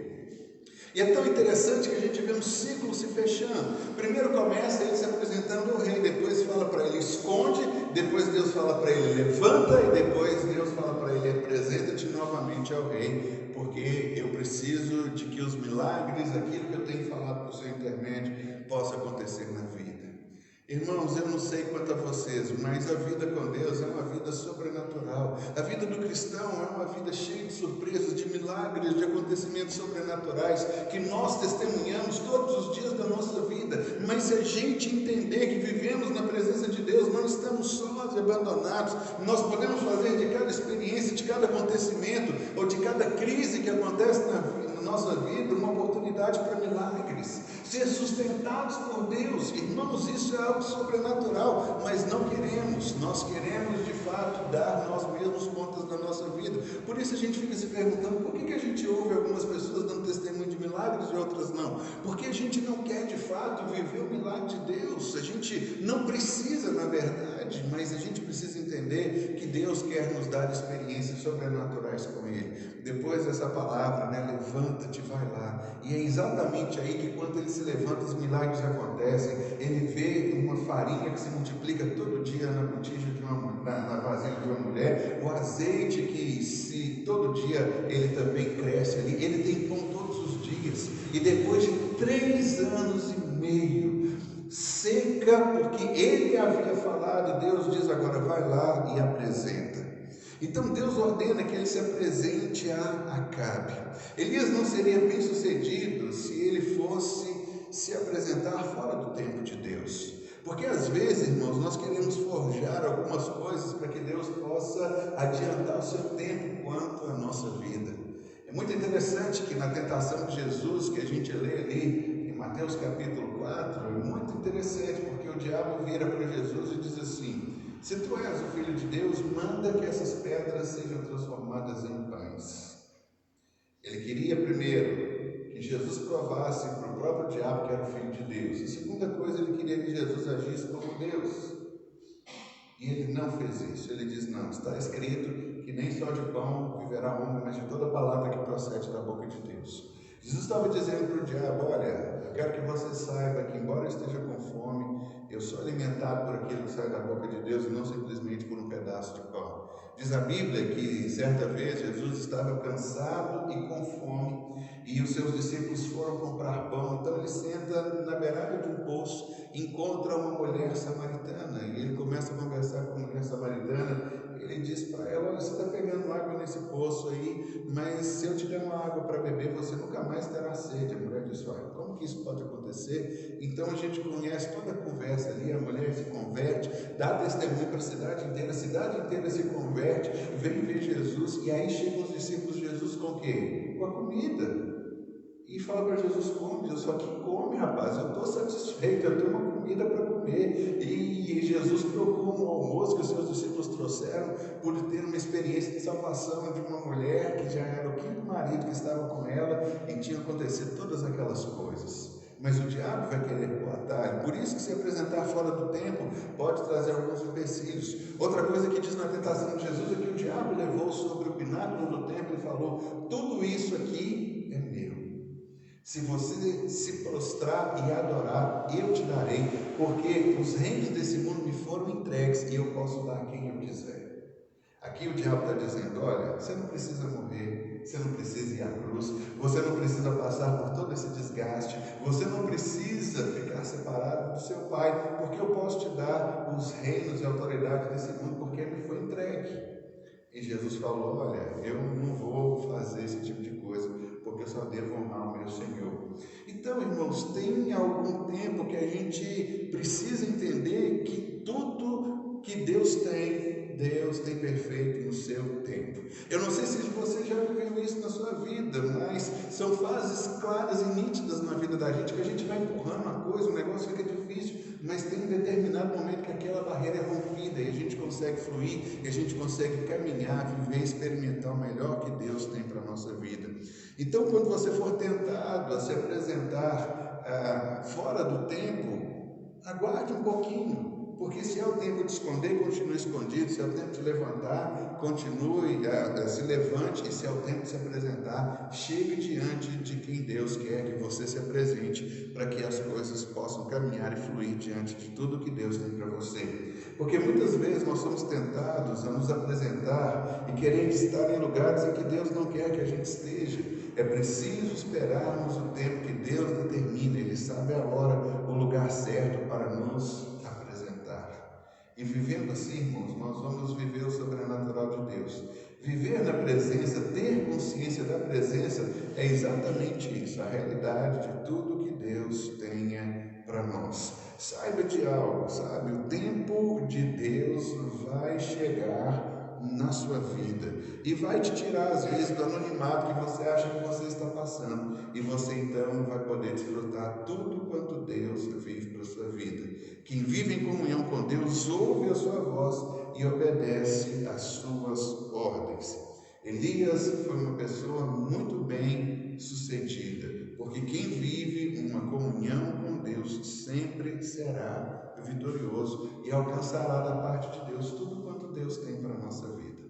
E é tão interessante que a gente vê um ciclo se fechando. Primeiro começa ele se apresentando ao rei, depois fala para ele esconde, depois Deus fala para ele levanta, e depois Deus fala para ele apresenta-te novamente ao rei, porque eu preciso de que os milagres, aquilo que eu tenho falado por seu intermédio, possa acontecer na vida. Irmãos, eu não sei quanto a vocês, mas a vida com Deus é uma vida sobrenatural. A vida do cristão é uma vida cheia de surpresas, de milagres, de acontecimentos sobrenaturais que nós testemunhamos todos os dias da nossa vida. Mas se a gente entender que vivemos na presença de Deus, não estamos sós e abandonados, nós podemos fazer de cada experiência, de cada acontecimento ou de cada crise que acontece na nossa vida uma oportunidade para milagres, ser sustentados por Deus. Irmãos, isso é algo sobrenatural, mas não queremos. Nós queremos de fato dar nós mesmos contas da nossa vida. Por isso a gente fica se perguntando por que a gente ouve algumas pessoas dando testemunho de milagres e outras não. Porque a gente não quer de fato viver o milagre de Deus. A gente não precisa, na verdade, mas a gente precisa entender que Deus quer nos dar experiências sobrenaturais com Ele. Depois dessa palavra, levanta-te, vai lá. E é exatamente aí que quando ele se levanta, os milagres acontecem. Ele vê uma farinha que se multiplica todo dia na botija de na vasilha de uma mulher, o azeite que se todo dia ele também cresce ali, ele tem pão todos os dias. E depois de 3 anos e meio, seca, porque ele havia falado, Deus diz agora, vai lá e apresenta. Então Deus ordena que ele se apresente a Acabe. Elias não seria bem sucedido se ele fosse se apresentar fora do tempo de Deus. Porque às vezes, irmãos, nós queremos forjar algumas coisas para que Deus possa adiantar o seu tempo quanto à nossa vida. É muito interessante que na tentação de Jesus, que a gente lê ali em Mateus capítulo 4, é muito interessante, porque o diabo vira para Jesus e diz assim: se tu és o Filho de Deus, manda que essas pedras sejam transformadas em pães. Ele queria primeiro que Jesus provasse para o próprio diabo que era o Filho de Deus. E segunda coisa, ele queria que Jesus agisse como Deus. E ele não fez isso. Ele diz, não, está escrito que nem só de pão viverá o homem, mas de toda palavra que procede da boca de Deus. Jesus estava dizendo para o diabo, olha, eu quero que você saiba que embora eu esteja com fome, eu sou alimentado por aquilo que sai da boca de Deus e não simplesmente por um pedaço de pão. Diz a Bíblia que certa vez Jesus estava cansado e com fome e os seus discípulos foram comprar pão. Então ele senta na beirada de um poço, encontra uma mulher samaritana e ele começa a conversar com a mulher samaritana. Ele diz para ela, olha, você está pegando água nesse poço aí, mas se eu te der uma água para beber, você nunca mais terá sede. A mulher diz, olha, como que isso pode acontecer? Então a gente conhece toda a conversa ali, a mulher se converte, dá testemunho para a cidade inteira se converte, vem ver Jesus, e aí chegam os discípulos de Jesus com o quê? Com a comida. E fala para Jesus, come. Jesus fala, que come, rapaz, eu estou satisfeito, eu tenho uma comida para comer. E Jesus trocou um almoço que os seus discípulos trouxeram por ter uma experiência de salvação de uma mulher que já era o 5º marido que estava com ela e tinha acontecido todas aquelas coisas. Mas o diabo vai querer pôr atalho. Por isso que se apresentar fora do tempo pode trazer alguns empecilhos. Outra coisa que diz na tentação de Jesus é que o diabo levou sobre o pináculo do templo e falou, tudo isso aqui é meu. Se você se prostrar e adorar, eu te darei, porque os reinos desse mundo me foram entregues e eu posso dar a quem eu quiser. Aqui o diabo está dizendo, olha, você não precisa morrer, você não precisa ir à cruz, você não precisa passar por todo esse desgaste, você não precisa ficar separado do seu pai, porque eu posso te dar os reinos e autoridade desse mundo, porque me foi entregue. E Jesus falou, olha, eu não vou fazer esse tipo de coisa, porque eu só devo honrar o meu Senhor. Então, irmãos, tem algum tempo que a gente precisa entender que tudo que Deus tem perfeito no seu tempo. Eu não sei se você já viveu isso na sua vida, mas são fases claras e nítidas na vida da gente, que a gente vai empurrando uma coisa, o negócio fica difícil, mas tem um determinado momento que aquela barreira é rompida e a gente consegue fluir, e a gente consegue caminhar, viver, experimentar o melhor que Deus tem para a nossa vida. Então, quando você for tentado a se apresentar fora do tempo, aguarde um pouquinho, Porque se é o tempo de esconder, continue escondido. Se é o tempo de levantar, continue, se levante. E se é o tempo de se apresentar, chegue diante de quem Deus quer que você se apresente, para que as coisas possam caminhar e fluir diante de tudo que Deus tem para você. Porque muitas vezes nós somos tentados a nos apresentar e querer estar em lugares em que Deus não quer que a gente esteja. É preciso esperarmos o tempo que Deus determina. Ele sabe a hora, o lugar certo para nos apresentar. E vivendo assim, irmãos, nós vamos viver o sobrenatural de Deus. Viver na presença, ter consciência da presença, é exatamente isso, a realidade de tudo que Deus tenha para nós. Saiba de algo, sabe? O tempo de Deus vai chegar na sua vida e vai te tirar às vezes do anonimato que você acha que você está passando, e você então vai poder desfrutar tudo quanto Deus vive para a sua vida. Quem vive em comunhão com Deus ouve a sua voz e obedece às suas ordens. Elias foi uma pessoa muito bem sucedida, porque quem vive uma comunhão com Deus sempre será vitorioso e alcançará da parte de Deus tudo quanto Deus tem para a nossa vida.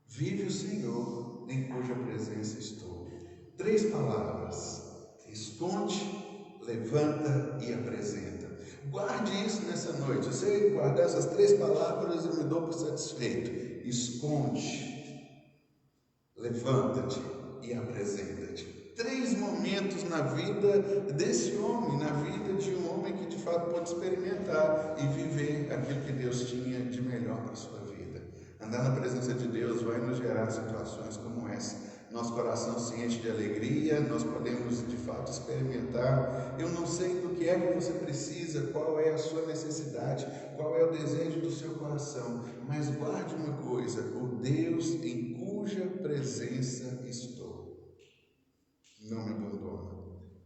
Vive o Senhor em cuja presença estou. 3 palavras: esconde, levanta e apresenta. Guarde isso nessa noite. Se você guardar essas 3 palavras, eu me dou por satisfeito. Esconde, levanta-te e apresenta-te. 3 momentos na vida desse homem, na vida de um homem que de fato pode experimentar e viver aquilo que Deus tinha de melhor para a sua vida. Andar na presença de Deus vai nos gerar situações como essa. Nosso coração se enche de alegria, nós podemos de fato experimentar. Eu não sei do que é que você precisa, qual é a sua necessidade, qual é o desejo do seu coração, mas guarde uma coisa: o Deus em cuja presença estou não me abandona.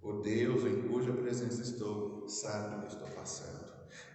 O Deus em cuja presença estou sabe o que estou passando.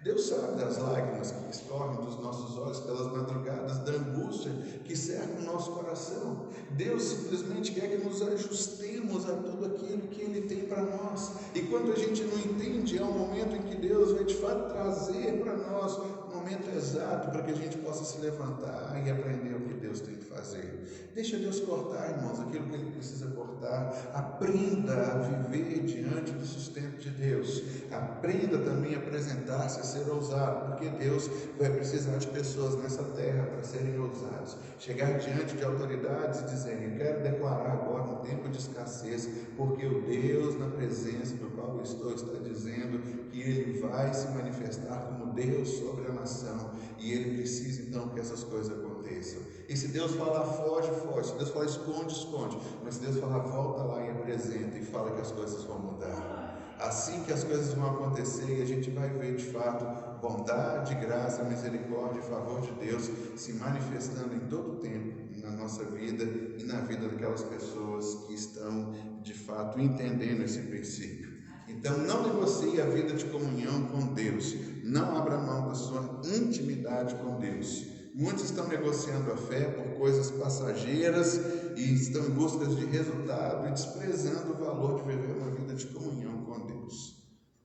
Deus sabe das lágrimas que escorrem dos nossos olhos pelas madrugadas, da angústia que cerca o nosso coração. Deus simplesmente quer que nos ajustemos a tudo aquilo que Ele tem para nós. E quando a gente não entende, é um momento em que Deus vai de fato trazer para nós o momento exato para que a gente possa se levantar e aprender o que Deus tem que fazer. Deixa Deus cortar, irmãos, aquilo que Ele precisa cortar. Aprenda a viver diante do sustento de Deus. Aprenda também a apresentar-se, a ser ousado, porque Deus vai precisar de pessoas nessa terra para serem ousados. Chegar diante de autoridades e dizerem: eu quero declarar agora um tempo de escassez, porque o Deus na presença do qual eu estou está dizendo que Ele vai se manifestar como Deus sobre a nação, e Ele precisa então que essas coisas aconteçam. E se Deus falar foge, foge. Se Deus falar esconde, esconde. Mas se Deus falar volta lá e apresenta e fala que as coisas vão mudar. Assim que as coisas vão acontecer e a gente vai ver de fato bondade, graça, misericórdia e favor de Deus se manifestando em todo o tempo na nossa vida e na vida daquelas pessoas que estão de fato entendendo esse princípio. Então não negocie a vida de comunhão com Deus. Não abra mão da sua intimidade com Deus. Muitos estão negociando a fé por coisas passageiras e estão em busca de resultado e desprezando o valor de viver uma vida de comunhão com Deus.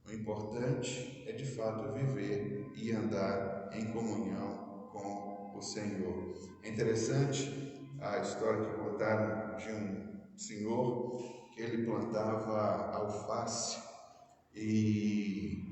O importante é de fato viver e andar em comunhão com o Senhor. É interessante a história que contaram de um senhor que ele plantava alface e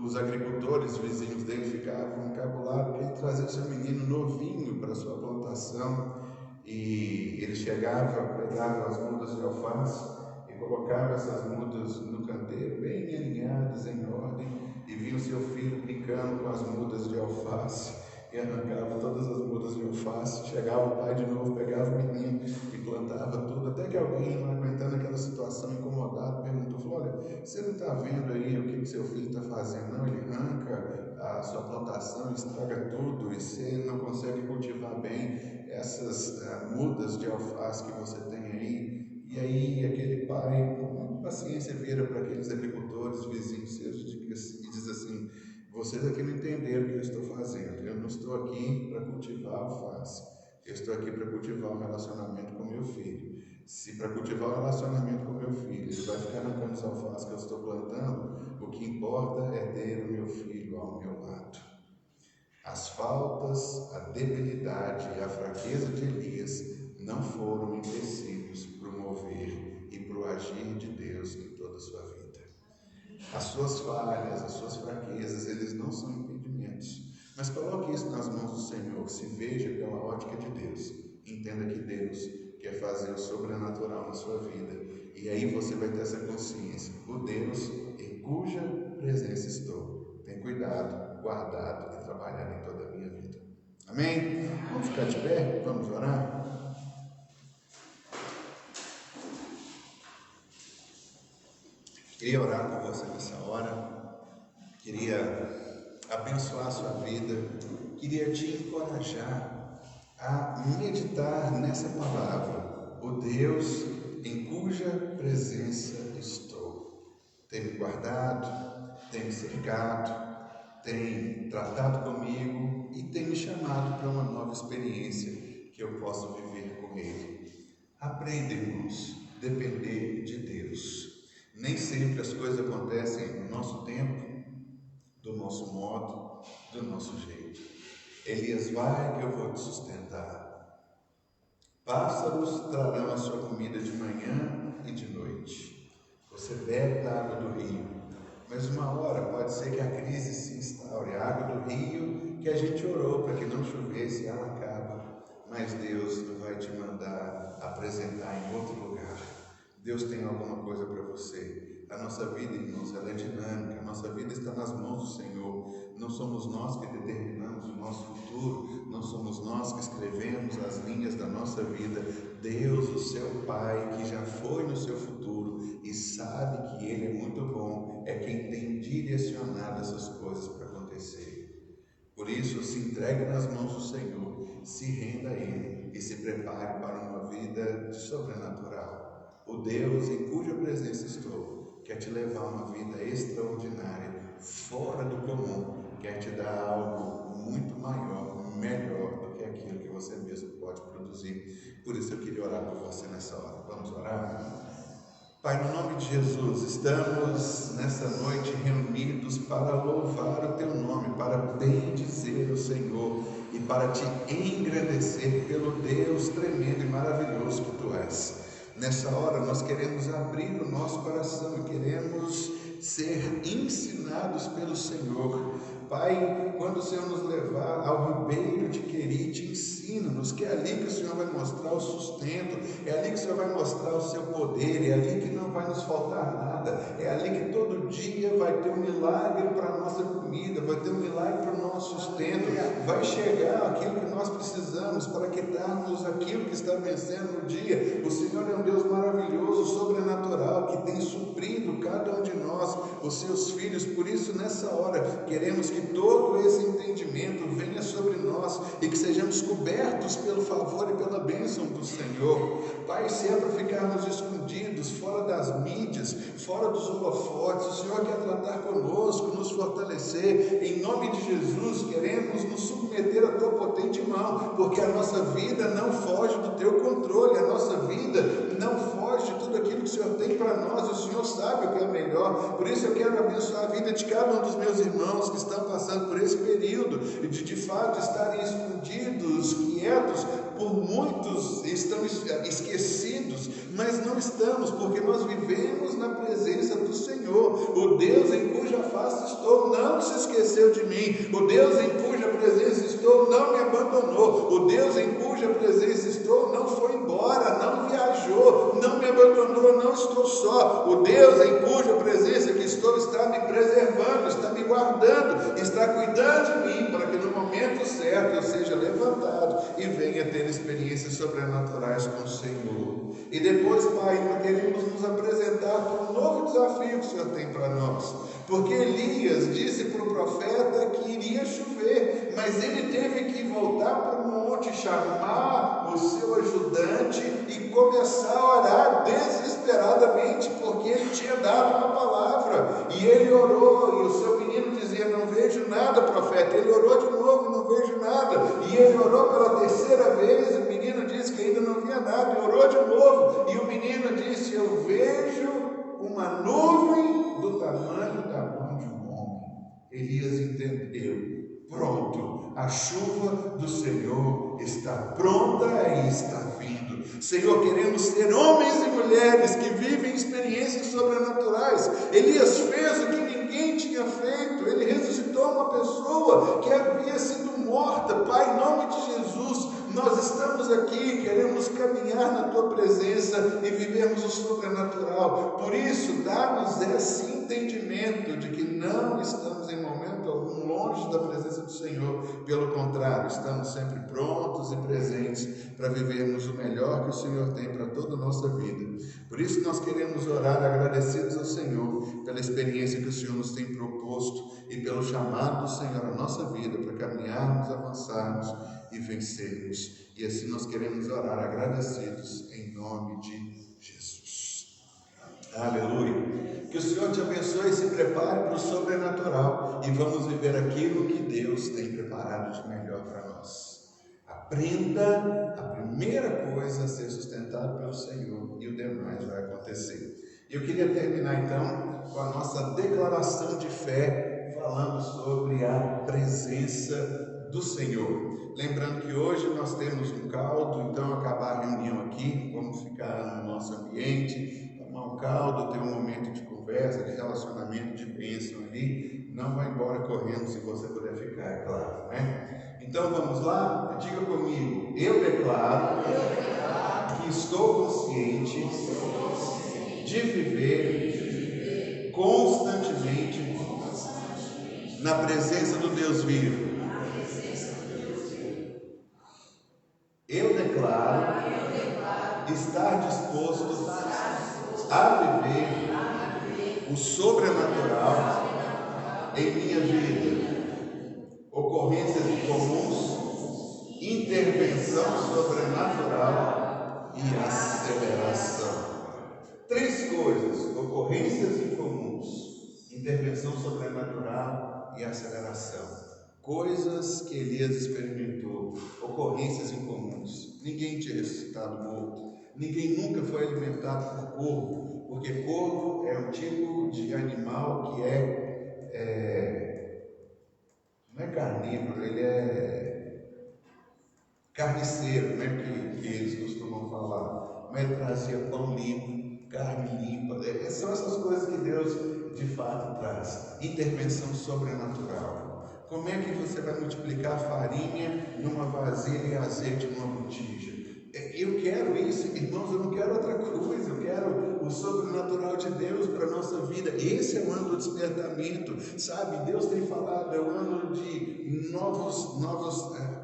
os agricultores vizinhos dele ficavam encabulados porque ele trazia o seu menino novinho para a sua plantação, e ele chegava, pegava as mudas de alface e colocava essas mudas no canteiro bem alinhadas, em ordem, e via o seu filho brincando com as mudas de alface e arrancava todas as mudas de alface. Chegava o pai de novo, pegava o menino e plantava tudo, até que alguém, não aguentando aquela situação, incomodado, perguntou: falou: olha, você não está vendo aí o que seu filho está fazendo? Não, ele arranca a sua plantação, estraga tudo, e você não consegue cultivar bem essas mudas de alface que você tem aí. E aí aquele pai, com muita paciência, vira para aqueles agricultores vizinhos seus e diz assim: vocês aqui não entenderam o que eu estou fazendo. Eu não estou aqui para cultivar alface. Eu estou aqui para cultivar um relacionamento com meu filho. Se para cultivar um relacionamento com meu filho ele vai ficar arrancando as alfaces que eu estou plantando, O que importa é ter o meu filho ao meu lado. As faltas, a debilidade e a fraqueza de Elias não foram empecilhos para o mover e para o agir de Deus em toda a sua vida. As suas falhas, as suas fraquezas, eles não são impedimentos. Mas coloque isso nas mãos do Senhor, se veja pela ótica de Deus. Entenda que Deus quer fazer o sobrenatural na sua vida. E aí você vai ter essa consciência. O Deus em cuja presença estou tem cuidado, guardado e trabalhado em toda a minha vida. Amém? Vamos ficar de pé? Vamos orar? Queria orar com você nessa hora. Queria abençoar a sua vida. Queria te encorajar a meditar nessa palavra. O Deus em cuja presença estou. Tem me guardado, tem me cercado, tem tratado comigo e tem me chamado para uma nova experiência que eu possa viver com Ele. Aprenda, irmãos, depender de Deus. Nem sempre as coisas acontecem no nosso tempo, do nosso modo, do nosso jeito. Elias, vai que eu vou te sustentar. Pássaros trarão a sua comida de manhã e de noite. Você bebe da água do rio, mas uma hora pode ser que a crise se instaure. A água do rio que a gente orou para que não chovesse, ela acaba. Mas Deus vai te mandar apresentar em outro lugar. Deus tem alguma coisa para você. A nossa vida, irmãos, ela é dinâmica. A nossa vida está nas mãos do Senhor. Não somos nós que determinamos o nosso futuro. Não somos nós que escrevemos as linhas da nossa vida. Deus, o seu Pai, que já foi no seu futuro e sabe que Ele é muito bom, é quem tem direcionado essas coisas para acontecer. Por isso, se entregue nas mãos do Senhor, se renda a Ele e se prepare para uma vida de sobrenatural. O Deus em cuja presença estou quer te levar a uma vida extraordinária, fora do comum, quer te dar algo muito maior, melhor do que aquilo que você mesmo pode produzir. Por isso eu queria orar por você nessa hora. Vamos orar? Pai, no nome de Jesus, estamos nessa noite reunidos para louvar o Teu nome, para bendizer o Senhor e para Te engrandecer pelo Deus tremendo e maravilhoso que Tu és. Nessa hora nós queremos abrir o nosso coração e queremos ser ensinados pelo Senhor. Pai, quando o Senhor nos levar ao ribeiro de Querite, ensina-nos que é ali que o Senhor vai mostrar o sustento, é ali que o Senhor vai mostrar o seu poder, é ali que não vai nos faltar nada, é ali que todo dia vai ter um milagre para a nossa comida, vai ter um milagre para o nosso sustento, vai chegar aquilo que nós precisamos para quitarmos aquilo que está vencendo no dia. O Senhor é um Deus maravilhoso, sobrenatural, que tem suprido cada um de nós, os seus filhos. Por isso, nessa hora, queremos que todo esse entendimento venha sobre nós e que sejamos cobertos pelo favor e pela bênção do Senhor. Pai, se é para ficarmos escondidos, fora das mídias, fora dos holofotes, o Senhor quer tratar conosco, nos fortalecer. Em nome de Jesus, queremos nos submeter à Tua potente mão, porque a nossa vida não foge do Teu controle, a nossa vida não foge de tudo aquilo que o Senhor tem para nós, e o Senhor sabe o que é melhor. Por isso eu quero abençoar a vida de cada um dos meus irmãos que estão passando por esse período de fato estarem escondidos, quietos. Por muitos estão esquecidos, mas não estamos, porque nós vivemos na presença do Senhor. O Deus em cuja face estou não se esqueceu de mim. O Deus em cuja presença estou não me abandonou. O Deus em cuja presença estou não foi embora, não viajou, não me abandonou, não estou só. O Deus em cuja presença que estou está me preservando, está me guardando, está cuidando de mim, para que no momento certo eu seja levantado e venha ter experiências sobrenaturais com o Senhor. E depois, Pai, nós queremos nos apresentar para um novo desafio que o Senhor tem para nós, porque Elias disse para o profeta que iria chover, mas ele teve que voltar para o monte, chamar o seu ajudante e começar a orar desesperadamente, porque ele tinha dado uma palavra, e ele orou, e o seu menino dizia: não vejo nada, profeta. Ele orou de novo: não vejo nada. E ele orou pela terceira vez, o menino disse que ainda não via nada, e orou de novo, e o menino disse: eu vejo uma nuvem do tamanho da mão Elias entendeu. Pronto, a chuva do Senhor está pronta e está vindo. Senhor, queremos ser homens e mulheres que vivem experiências sobrenaturais. Elias fez o que ninguém tinha feito. Ele ressuscitou uma pessoa que havia sido morta. Pai, em nome de Jesus, nós estamos aqui, queremos caminhar na Tua presença e vivermos o sobrenatural. Por isso, dá-nos esse entendimento de que não estamos em momento algum longe da presença do Senhor. Pelo contrário, estamos sempre prontos e presentes para vivermos o melhor que o Senhor tem para toda a nossa vida. Por isso nós queremos orar agradecidos ao Senhor pela experiência que o Senhor nos tem proposto e pelo chamado do Senhor à nossa vida para caminharmos, avançarmos e vencermos. E assim nós queremos orar agradecidos em nome de Jesus. Aleluia. Que o Senhor te abençoe e se prepare para o sobrenatural e vamos viver aquilo que Deus tem preparado de melhor para nós. Aprenda a primeira coisa a ser sustentado pelo Senhor e o demais vai acontecer. Eu queria terminar então com a nossa declaração de fé, falando sobre a presença do Senhor. Lembrando que hoje nós temos um caldo, então acabar a reunião aqui, vamos ficar no nosso ambiente, tomar um caldo, ter um momento de conversa, de relacionamento, de bênção ali. Não vai embora correndo se você puder ficar, é claro, né? Então vamos lá? Diga comigo, eu declaro que estou consciente de viver constantemente na presença do Deus vivo. Eu declaro estar disposto a viver o sobrenatural em minha vida. Ocorrências incomuns, intervenção sobrenatural e aceleração. 3 coisas: ocorrências incomuns, intervenção sobrenatural e aceleração. Coisas que Elias experimentou, ocorrências incomuns. Ninguém tinha ressuscitado morto, ninguém nunca foi alimentado por corvo, porque corvo é um tipo de animal que não é carnívoro, ele é carniceiro, né, que eles costumam falar. Mas ele trazia pão limpo, carne limpa. São essas coisas que Deus de fato traz. Intervenção sobrenatural. Como é que você vai multiplicar farinha numa vasilha e azeite numa botija? Eu quero isso, irmãos, eu não quero outra coisa, eu quero o sobrenatural de Deus para a nossa vida. Esse é o ano do despertamento, sabe? Deus tem falado, é o ano de novos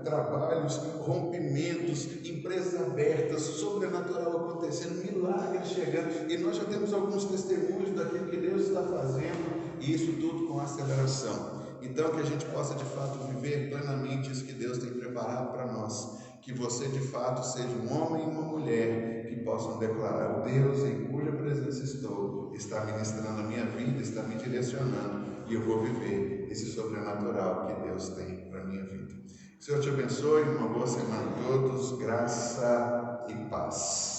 trabalhos, rompimentos, empresas abertas, sobrenatural acontecendo, milagres chegando, e nós já temos alguns testemunhos daquilo que Deus está fazendo, e isso tudo com aceleração. Então que a gente possa de fato viver plenamente isso que Deus tem preparado para nós, que você de fato seja um homem e uma mulher que possam declarar: o Deus em cuja presença estou está ministrando a minha vida, está me direcionando, e eu vou viver esse sobrenatural que Deus tem para a minha vida. Que o Senhor te abençoe, uma boa semana a todos, graça e paz.